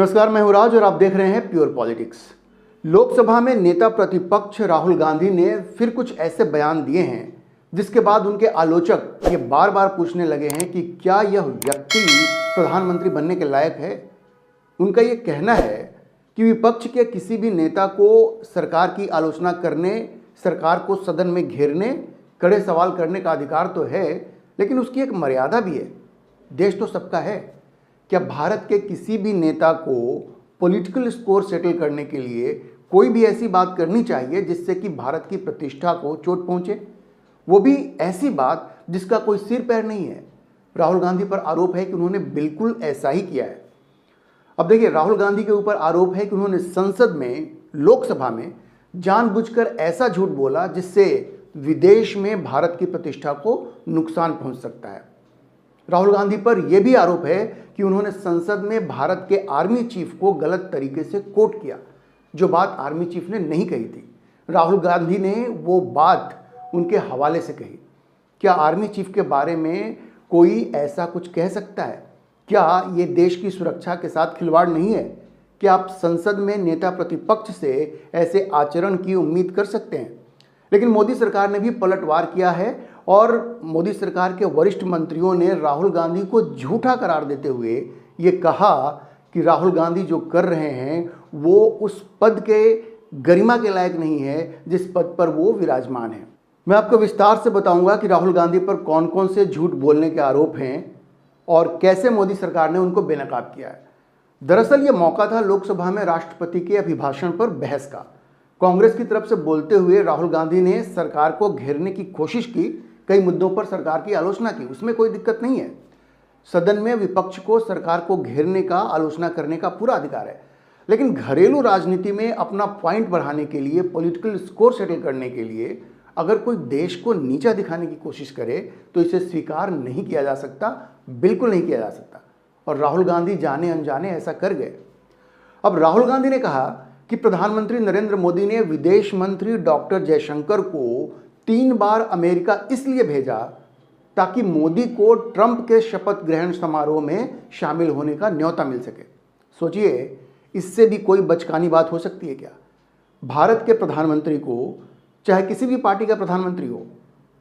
नमस्कार, मैं हूं राज और आप देख रहे हैं प्योर पॉलिटिक्स। लोकसभा में नेता प्रतिपक्ष राहुल गांधी ने फिर कुछ ऐसे बयान दिए हैं जिसके बाद उनके आलोचक ये बार बार पूछने लगे हैं कि क्या यह व्यक्ति प्रधानमंत्री बनने के लायक है। उनका ये कहना है कि विपक्ष के किसी भी नेता को सरकार की आलोचना करने, सरकार को सदन में घेरने, कड़े सवाल करने का अधिकार तो है, लेकिन उसकी एक मर्यादा भी है। देश तो सबका है। क्या भारत के किसी भी नेता को पॉलिटिकल स्कोर सेटल करने के लिए कोई भी ऐसी बात करनी चाहिए जिससे कि भारत की प्रतिष्ठा को चोट पहुंचे, वो भी ऐसी बात जिसका कोई सिर पैर नहीं है। राहुल गांधी पर आरोप है कि उन्होंने बिल्कुल ऐसा ही किया है। अब देखिए, राहुल गांधी के ऊपर आरोप है कि उन्होंने संसद में, लोकसभा में जानबूझकर ऐसा झूठ बोला जिससे विदेश में भारत की प्रतिष्ठा को नुकसान पहुंच सकता है। राहुल गांधी पर यह भी आरोप है कि उन्होंने संसद में भारत के आर्मी चीफ को गलत तरीके से कोट किया, जो बात आर्मी चीफ ने नहीं कही थी। राहुल गांधी ने वो बात उनके हवाले से कही। क्या आर्मी चीफ के बारे में कोई ऐसा कुछ कह सकता है? क्या ये देश की सुरक्षा के साथ खिलवाड़ नहीं है? क्या आप संसद में नेता प्रतिपक्ष से ऐसे आचरण की उम्मीद कर सकते हैं? लेकिन मोदी सरकार ने भी पलटवार किया है और मोदी सरकार के वरिष्ठ मंत्रियों ने राहुल गांधी को झूठा करार देते हुए ये कहा कि राहुल गांधी जो कर रहे हैं वो उस पद के गरिमा के लायक नहीं है जिस पद पर वो विराजमान है। मैं आपको विस्तार से बताऊंगा कि राहुल गांधी पर कौन कौन से झूठ बोलने के आरोप हैं और कैसे मोदी सरकार ने उनको बेनकाब किया है। दरअसल ये मौका था लोकसभा में राष्ट्रपति के अभिभाषण पर बहस का। कांग्रेस की तरफ से बोलते हुए राहुल गांधी ने सरकार को घेरने की कोशिश की, कई मुद्दों पर सरकार की आलोचना की, उसमें कोई दिक्कत नहीं है। सदन में विपक्ष को सरकार को घेरने का, आलोचना करने का पूरा अधिकार है। लेकिन घरेलू राजनीति में अपना पॉइंट बढ़ाने के लिए, पॉलिटिकल स्कोर सेटल करने के लिए अगर कोई देश को नीचा दिखाने की कोशिश करे तो इसे स्वीकार नहीं किया जा सकता, बिल्कुल नहीं किया जा सकता। और राहुल गांधी जाने अनजाने ऐसा कर गए। अब राहुल गांधी ने कहा कि प्रधानमंत्री नरेंद्र मोदी ने विदेश मंत्री डॉक्टर जयशंकर को 3 बार अमेरिका इसलिए भेजा ताकि मोदी को ट्रंप के शपथ ग्रहण समारोह में शामिल होने का न्योता मिल सके। सोचिए, इससे भी कोई बचकानी बात हो सकती है क्या? भारत के प्रधानमंत्री को, चाहे किसी भी पार्टी का प्रधानमंत्री हो,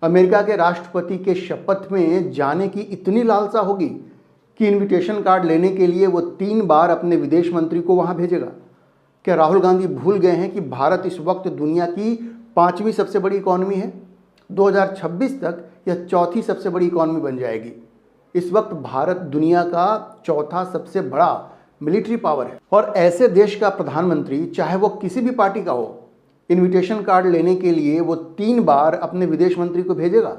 अमेरिका के राष्ट्रपति के शपथ में जाने की इतनी लालसा होगी कि इनविटेशन कार्ड लेने के लिए वो 3 बार अपने विदेश मंत्री को वहां भेजेगा। क्या राहुल गांधी भूल गए हैं कि भारत इस वक्त दुनिया की 5वीं सबसे बड़ी इकॉनमी है? 2026 तक यह 4थी सबसे बड़ी इकॉनमी बन जाएगी। इस वक्त भारत दुनिया का 4था सबसे बड़ा मिलिट्री पावर है। और ऐसे देश का प्रधानमंत्री, चाहे वो किसी भी पार्टी का हो, इनविटेशन कार्ड लेने के लिए वो 3 बार अपने विदेश मंत्री को भेजेगा।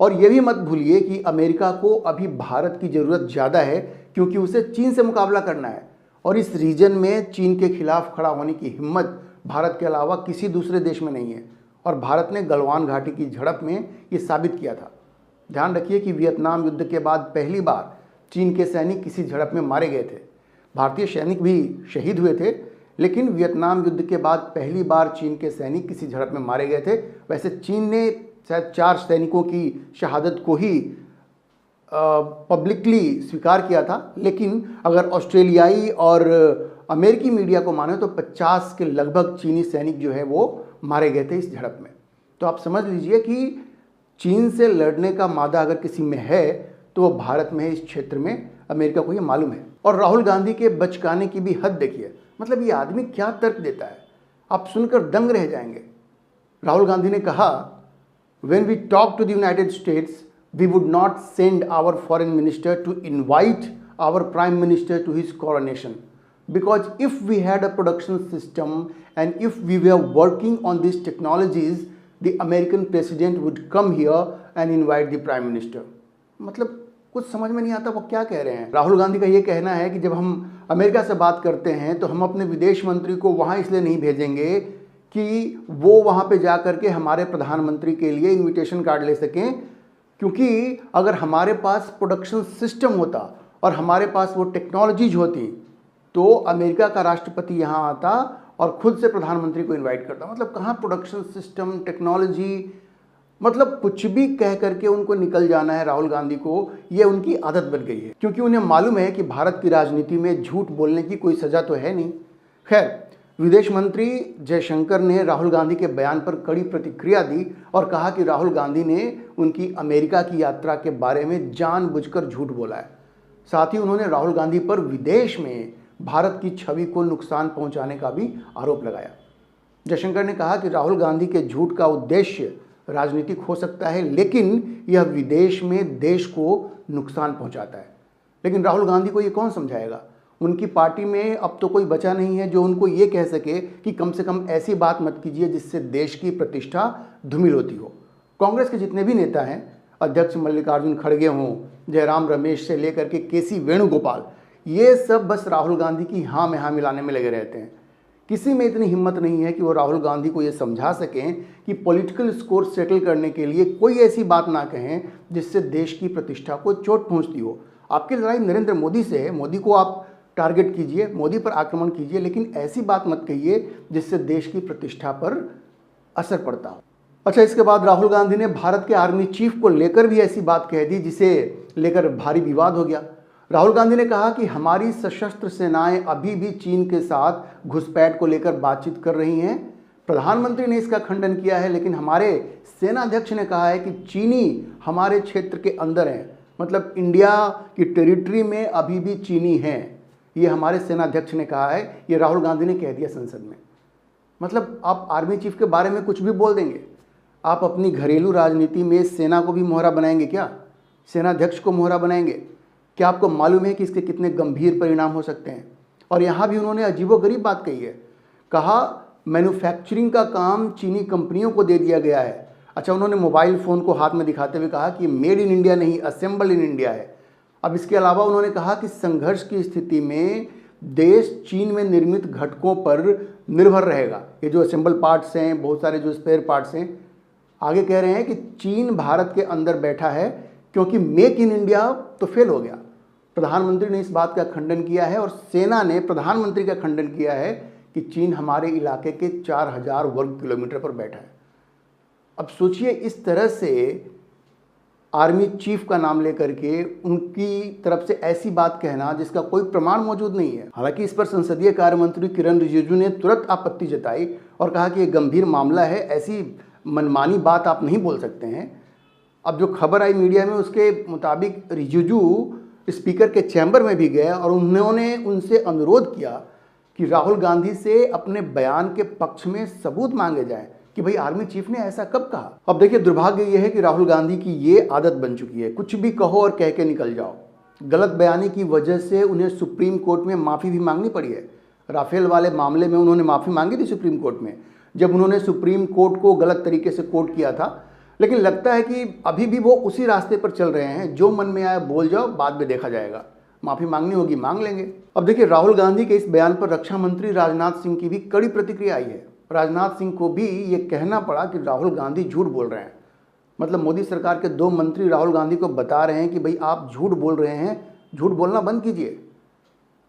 और ये भी मत भूलिए कि अमेरिका को अभी भारत की ज़रूरत ज़्यादा है, क्योंकि उसे चीन से मुकाबला करना है। और इस रीजन में चीन के खिलाफ खड़ा होने की हिम्मत भारत के अलावा किसी दूसरे देश में नहीं है। और भारत ने गलवान घाटी की झड़प में ये साबित किया था। ध्यान रखिए कि वियतनाम युद्ध के बाद पहली बार चीन के सैनिक किसी झड़प में मारे गए थे। भारतीय सैनिक भी शहीद हुए थे, लेकिन वियतनाम युद्ध के बाद पहली बार चीन के सैनिक किसी झड़प में मारे गए थे। वैसे चीन ने शायद 4 सैनिकों की शहादत को ही पब्लिकली स्वीकार किया था, लेकिन अगर ऑस्ट्रेलियाई और अमेरिकी मीडिया को माने तो 50 के लगभग चीनी सैनिक जो है वो मारे गए थे इस झड़प में। तो आप समझ लीजिए कि चीन से लड़ने का मादा अगर किसी में है तो वो भारत में है। इस क्षेत्र में अमेरिका को ये मालूम है। और राहुल गांधी के बचकाने की भी हद देखिए। मतलब ये आदमी क्या तर्क देता है, आप सुनकर दंग रह जाएंगे। राहुल गांधी ने कहा, when we talk to the United States, we would not send our foreign minister to invite our prime minister to his coronation, because if we had a production system and if we were working on these technologies, the American president would come here and invite the prime minister. मतलब कुछ समझ में नहीं आता वो क्या कह रहे हैं। राहुल गांधी का ये कहना है कि जब हम अमेरिका से बात करते हैं तो हम अपने विदेश मंत्री को वहाँ इसलिए नहीं भेजेंगे कि वो वहाँ पे जा कर के हमारे प्रधानमंत्री के लिए इनविटेशन कार्ड ले सकें, क्योंकि अगर हमारे पास प्रोडक्शन सिस्टम होता और हमारे पास वो टेक्नोलॉजीज होती तो अमेरिका का राष्ट्रपति यहाँ आता और खुद से प्रधानमंत्री को इनवाइट करता। मतलब कहाँ प्रोडक्शन सिस्टम, टेक्नोलॉजी, मतलब कुछ भी कह करके उनको निकल जाना है राहुल गांधी को, ये उनकी आदत बन गई है, क्योंकि उन्हें मालूम है कि भारत की राजनीति में झूठ बोलने की कोई सजा तो है नहीं। खैर, विदेश मंत्री जयशंकर ने राहुल गांधी के बयान पर कड़ी प्रतिक्रिया दी और कहा कि राहुल गांधी ने उनकी अमेरिका की यात्रा के बारे में जानबूझकर झूठ बोला है। साथ ही उन्होंने राहुल गांधी पर विदेश में भारत की छवि को नुकसान पहुंचाने का भी आरोप लगाया। जयशंकर ने कहा कि राहुल गांधी के झूठ का उद्देश्य राजनीतिक हो सकता है, लेकिन यह विदेश में देश को नुकसान पहुंचाता है। लेकिन राहुल गांधी को ये कौन समझाएगा? उनकी पार्टी में अब तो कोई बचा नहीं है जो उनको ये कह सके कि कम से कम ऐसी बात मत कीजिए जिससे देश की प्रतिष्ठा धूमिल होती हो। कांग्रेस के जितने भी नेता हैं, अध्यक्ष मल्लिकार्जुन खड़गे हों, जयराम रमेश से लेकर के केसी वेणुगोपाल, ये सब बस राहुल गांधी की हाँ में हाँ मिलाने में लगे रहते हैं। किसी में इतनी हिम्मत नहीं है कि वो राहुल गांधी को ये समझा सकें कि पॉलिटिकल स्कोर सेटल करने के लिए कोई ऐसी बात ना कहें जिससे देश की प्रतिष्ठा को चोट पहुंचती हो। आपकी लड़ाई नरेंद्र मोदी से है, मोदी को आप टारगेट कीजिए, मोदी पर आक्रमण कीजिए, लेकिन ऐसी बात मत कहिए जिससे देश की प्रतिष्ठा पर असर पड़ता हो। अच्छा, इसके बाद राहुल गांधी ने भारत के आर्मी चीफ को लेकर भी ऐसी बात कह दी जिसे लेकर भारी विवाद हो गया। राहुल गांधी ने कहा कि हमारी सशस्त्र सेनाएं अभी भी चीन के साथ घुसपैठ को लेकर बातचीत कर रही हैं। प्रधानमंत्री ने इसका खंडन किया है, लेकिन हमारे सेनाध्यक्ष ने कहा है कि चीनी हमारे क्षेत्र के अंदर हैं, मतलब इंडिया की टेरिटरी में अभी भी चीनी हैं। ये हमारे सेनाध्यक्ष ने कहा है, ये राहुल गांधी ने कह दिया संसद में। मतलब आप आर्मी चीफ के बारे में कुछ भी बोल देंगे? आप अपनी घरेलू राजनीति में सेना को भी मोहरा बनाएंगे क्या? सेनाध्यक्ष को मोहरा बनाएंगे? क्या आपको मालूम है कि इसके कितने गंभीर परिणाम हो सकते हैं? और यहाँ भी उन्होंने अजीबोगरीब बात कही है। कहा मैन्युफैक्चरिंग का काम चीनी कंपनियों को दे दिया गया है। अच्छा, उन्होंने मोबाइल फ़ोन को हाथ में दिखाते हुए कहा कि मेड इन इंडिया नहीं, असेंबल इन इंडिया है। अब इसके अलावा उन्होंने कहा कि संघर्ष की स्थिति में देश चीन में निर्मित घटकों पर निर्भर रहेगा। ये जो असेंबल पार्ट्स हैं, बहुत सारे जो स्पेयर पार्ट्स हैं, आगे कह रहे हैं कि चीन भारत के अंदर बैठा है क्योंकि मेक इन इंडिया तो फेल हो गया। प्रधानमंत्री ने इस बात का खंडन किया है और सेना ने प्रधानमंत्री का खंडन किया है कि चीन हमारे इलाके के 4000 वर्ग किलोमीटर पर बैठा है। अब सोचिए, इस तरह से आर्मी चीफ का नाम लेकर के उनकी तरफ से ऐसी बात कहना जिसका कोई प्रमाण मौजूद नहीं है। हालांकि इस पर संसदीय कार्य मंत्री किरण रिजिजू ने तुरंत आपत्ति जताई और कहा कि यह गंभीर मामला है, ऐसी मनमानी बात आप नहीं बोल सकते हैं। अब जो खबर आई मीडिया में उसके मुताबिक रिजिजू स्पीकर के चैम्बर में भी गए और उन्होंने उनसे अनुरोध किया कि राहुल गांधी से अपने बयान के पक्ष में सबूत मांगे जाएं कि भाई आर्मी चीफ ने ऐसा कब कहा। अब देखिए, दुर्भाग्य यह है कि राहुल गांधी की ये आदत बन चुकी है, कुछ भी कहो और कह के निकल जाओ। गलत बयानी की वजह से उन्हें सुप्रीम कोर्ट में माफ़ी भी मांगनी पड़ी है। राफेल वाले मामले में उन्होंने माफ़ी मांगी थी सुप्रीम कोर्ट में, जब उन्होंने सुप्रीम कोर्ट को गलत तरीके से कोर्ट किया था। लेकिन लगता है कि अभी भी वो उसी रास्ते पर चल रहे हैं, जो मन में आया बोल जाओ, बाद में देखा जाएगा, माफ़ी मांगनी होगी मांग लेंगे। अब देखिए, राहुल गांधी के इस बयान पर रक्षा मंत्री राजनाथ सिंह की भी कड़ी प्रतिक्रिया आई है। राजनाथ सिंह को भी ये कहना पड़ा कि राहुल गांधी झूठ बोल रहे हैं। मतलब मोदी सरकार के 2 मंत्री राहुल गांधी को बता रहे हैं कि भाई आप झूठ बोल रहे हैं, झूठ बोलना बंद कीजिए।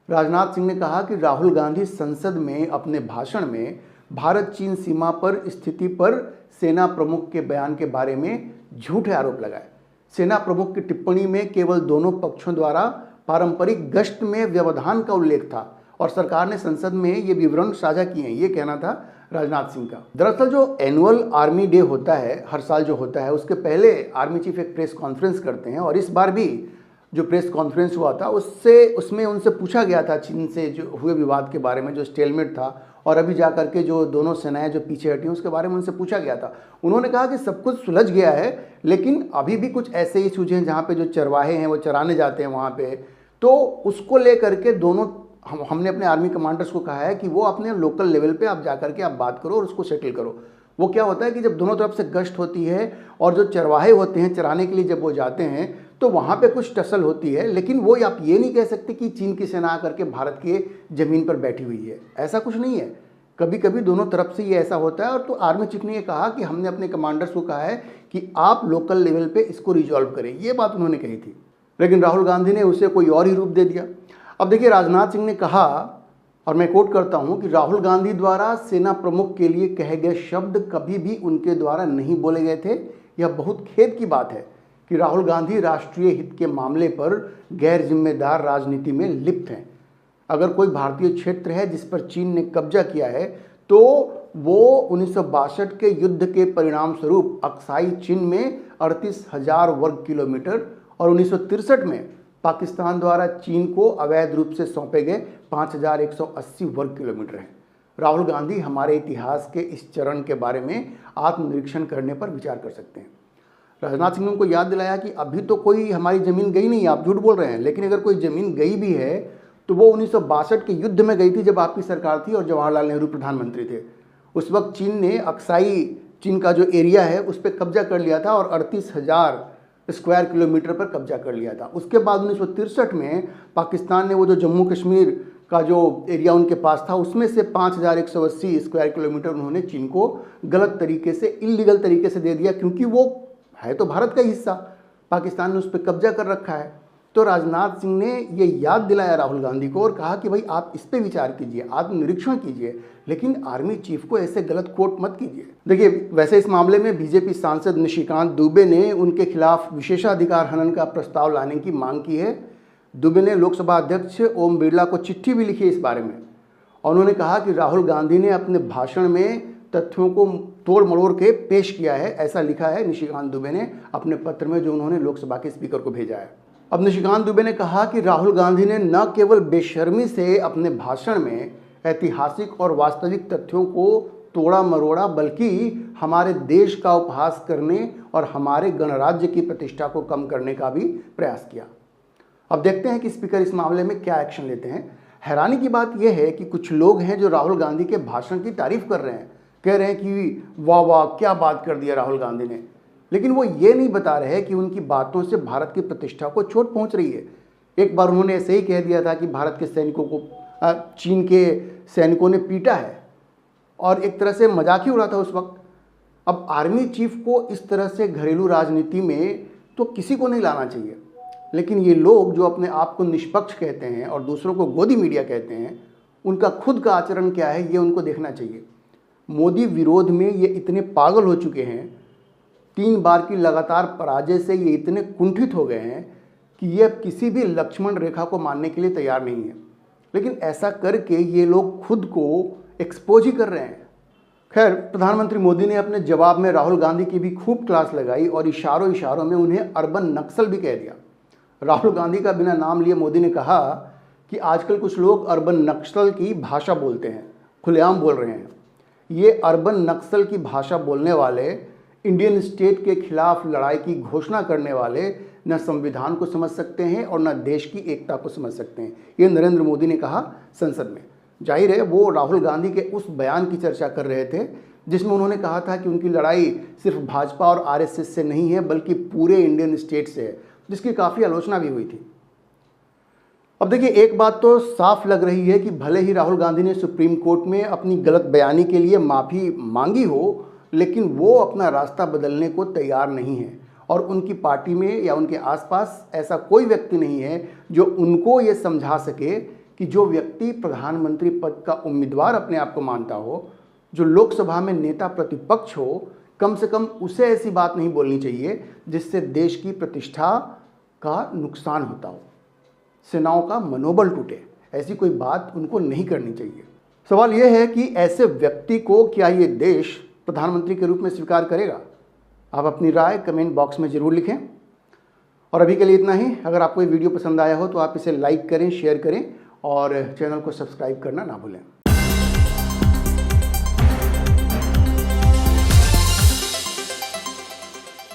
राजनाथ सिंह ने कहा कि राहुल गांधी संसद में अपने भाषण में भारत चीन सीमा पर स्थिति पर सेना प्रमुख के बयान के बारे में झूठे आरोप लगाए। सेना प्रमुख की टिप्पणी में केवल दोनों पक्षों द्वारा पारंपरिक गश्त में व्यवधान का उल्लेख था और सरकार ने संसद में ये विवरण साझा किए हैं, ये कहना था राजनाथ सिंह का। दरअसल जो एनुअल आर्मी डे होता है, हर साल जो होता है, उसके पहले आर्मी चीफ एक प्रेस कॉन्फ्रेंस करते हैं और इस बार भी जो प्रेस कॉन्फ्रेंस हुआ था उसमें उनसे पूछा गया था चीन से जो हुए विवाद के बारे में, जो स्टेलमेट था, और अभी जा करके जो दोनों सेनाएं जो पीछे हटी उसके बारे में उनसे पूछा गया था। उन्होंने कहा कि सब कुछ सुलझ गया है, लेकिन अभी भी कुछ ऐसे इशूज हैं जहाँ पे जो चरवाहे हैं वो चराने जाते हैं वहाँ पे, तो उसको लेकर के दोनों हमने अपने आर्मी कमांडर्स को कहा है कि वो अपने लोकल लेवल पे आप जाकर के आप बात करो और उसको सेटल करो। वो क्या होता है कि जब दोनों तरफ से गश्त होती है और जो चरवाहे होते हैं चराने के लिए जब वो जाते हैं तो वहाँ पे कुछ टसल होती है, लेकिन वो आप ये नहीं कह सकते कि चीन की सेना आकर के भारत के ज़मीन पर बैठी हुई है, ऐसा कुछ नहीं है। कभी कभी दोनों तरफ से ये ऐसा होता है। और तो आर्मी चीफ ने ये कहा कि हमने अपने कमांडर्स को कहा है कि आप लोकल लेवल पे इसको रिजॉल्व करें, ये बात उन्होंने कही थी, लेकिन राहुल गांधी ने उसे कोई और ही रूप दे दिया। अब देखिए, राजनाथ सिंह ने कहा, और मैं कोट करता हूं, कि राहुल गांधी द्वारा सेना प्रमुख के लिए कहे गए शब्द कभी भी उनके द्वारा नहीं बोले गए थे, यह बहुत खेद की बात है कि राहुल गांधी राष्ट्रीय हित के मामले पर गैर जिम्मेदार राजनीति में लिप्त हैं। अगर कोई भारतीय क्षेत्र है जिस पर चीन ने कब्जा किया है तो वो 1962 के युद्ध के परिणाम स्वरूप अक्साई चीन में 38,000 वर्ग किलोमीटर और 1963 में पाकिस्तान द्वारा चीन को अवैध रूप से सौंपे गए 5,180 वर्ग किलोमीटर है। राहुल गांधी हमारे इतिहास के इस चरण के बारे में आत्मनिरीक्षण करने पर विचार कर सकते हैं। राजनाथ सिंह ने उनको याद दिलाया कि अभी तो कोई हमारी ज़मीन गई नहीं, आप झूठ बोल रहे हैं, लेकिन अगर कोई ज़मीन गई भी है तो वो 1962 के युद्ध में गई थी जब आपकी सरकार थी और जवाहरलाल नेहरू प्रधानमंत्री थे। उस वक्त चीन ने अक्साई चीन का जो एरिया है उस पर कब्जा कर लिया था और 38,000 स्क्वायर किलोमीटर पर कब्जा कर लिया था। उसके बाद 1963 में पाकिस्तान ने वो जो जम्मू कश्मीर का जो एरिया उनके पास था उसमें से 5,180 स्क्वायर किलोमीटर उन्होंने चीन को गलत तरीके से, इलीगल तरीके से दे दिया, क्योंकि वो है तो भारत का हिस्सा, पाकिस्तान ने उस पर कब्जा कर रखा है। तो राजनाथ सिंह ने ये याद दिलाया राहुल गांधी को और कहा कि भाई आप इस पे विचार कीजिए, आत्मनिरीक्षण कीजिए, लेकिन आर्मी चीफ को ऐसे गलत कोट मत कीजिए। देखिए, वैसे इस मामले में बीजेपी सांसद निशिकांत दुबे ने उनके खिलाफ विशेषाधिकार हनन का प्रस्ताव लाने की मांग की है। दुबे ने लोकसभा अध्यक्ष ओम बिरला को चिट्ठी भी लिखी इस बारे में और उन्होंने कहा कि राहुल गांधी ने अपने भाषण में तथ्यों को तोड़ मरोड़ के पेश किया है, ऐसा लिखा है निशिकांत दुबे ने अपने पत्र में जो उन्होंने लोकसभा के स्पीकर को भेजा है। अब निशिकांत दुबे ने कहा कि राहुल गांधी ने न केवल बेशर्मी से अपने भाषण में ऐतिहासिक और वास्तविक तथ्यों को तोड़ा मरोड़ा, बल्कि हमारे देश का उपहास करने और हमारे गणराज्य की प्रतिष्ठा को कम करने का भी प्रयास किया। अब देखते हैं कि स्पीकर इस मामले में क्या एक्शन लेते हैं। हैरानी की बात यह है कि कुछ लोग हैं जो राहुल गांधी के भाषण की तारीफ कर रहे हैं, कह रहे हैं कि वाह वाह क्या बात कर दिया राहुल गांधी ने, लेकिन वो ये नहीं बता रहे कि उनकी बातों से भारत की प्रतिष्ठा को चोट पहुंच रही है। एक बार उन्होंने ऐसे ही कह दिया था कि भारत के सैनिकों को चीन के सैनिकों ने पीटा है और एक तरह से मजाक ही उड़ा था उस वक्त। अब आर्मी चीफ को इस तरह से घरेलू राजनीति में तो किसी को नहीं लाना चाहिए, लेकिन ये लोग जो अपने आप को निष्पक्ष कहते हैं और दूसरों को गोदी मीडिया कहते हैं, उनका खुद का आचरण क्या है ये उनको देखना चाहिए। मोदी विरोध में ये इतने पागल हो चुके हैं, 3 बार की लगातार पराजय से ये इतने कुंठित हो गए हैं कि ये अब किसी भी लक्ष्मण रेखा को मानने के लिए तैयार नहीं है। लेकिन ऐसा करके ये लोग खुद को एक्सपोज ही कर रहे हैं। खैर, प्रधानमंत्री मोदी ने अपने जवाब में राहुल गांधी की भी खूब क्लास लगाई और इशारों इशारों में उन्हें अर्बन नक्सल भी कह दिया। राहुल गांधी का बिना नाम लिए मोदी ने कहा कि आजकल कुछ लोग अर्बन नक्सल की भाषा बोलते हैं, खुलेआम बोल रहे हैं। ये अर्बन नक्सल की भाषा बोलने वाले, इंडियन स्टेट के खिलाफ लड़ाई की घोषणा करने वाले न संविधान को समझ सकते हैं और न देश की एकता को समझ सकते हैं। ये नरेंद्र मोदी ने कहा संसद में। जाहिर है वो राहुल गांधी के उस बयान की चर्चा कर रहे थे जिसमें उन्होंने कहा था कि उनकी लड़ाई सिर्फ भाजपा और आरएसएस से नहीं है बल्कि पूरे इंडियन स्टेट से है, जिसकी काफ़ी आलोचना भी हुई थी। अब देखिए, एक बात तो साफ लग रही है कि भले ही राहुल गांधी ने सुप्रीम कोर्ट में अपनी गलत बयानी के लिए माफ़ी मांगी हो, लेकिन वो अपना रास्ता बदलने को तैयार नहीं है और उनकी पार्टी में या उनके आसपास ऐसा कोई व्यक्ति नहीं है जो उनको ये समझा सके कि जो व्यक्ति प्रधानमंत्री पद का उम्मीदवार अपने आप को मानता हो, जो लोकसभा में नेता प्रतिपक्ष हो, कम से कम उसे ऐसी बात नहीं बोलनी चाहिए जिससे देश की प्रतिष्ठा का नुकसान होता हो, सेनाओं का मनोबल टूटे। ऐसी कोई बात उनको नहीं करनी चाहिए। सवाल यह है कि ऐसे व्यक्ति को क्या ये देश प्रधानमंत्री के रूप में स्वीकार करेगा? आप अपनी राय कमेंट बॉक्स में ज़रूर लिखें। और अभी के लिए इतना ही। अगर आपको ये वीडियो पसंद आया हो तो आप इसे लाइक करें, शेयर करें और चैनल को सब्सक्राइब करना ना भूलें।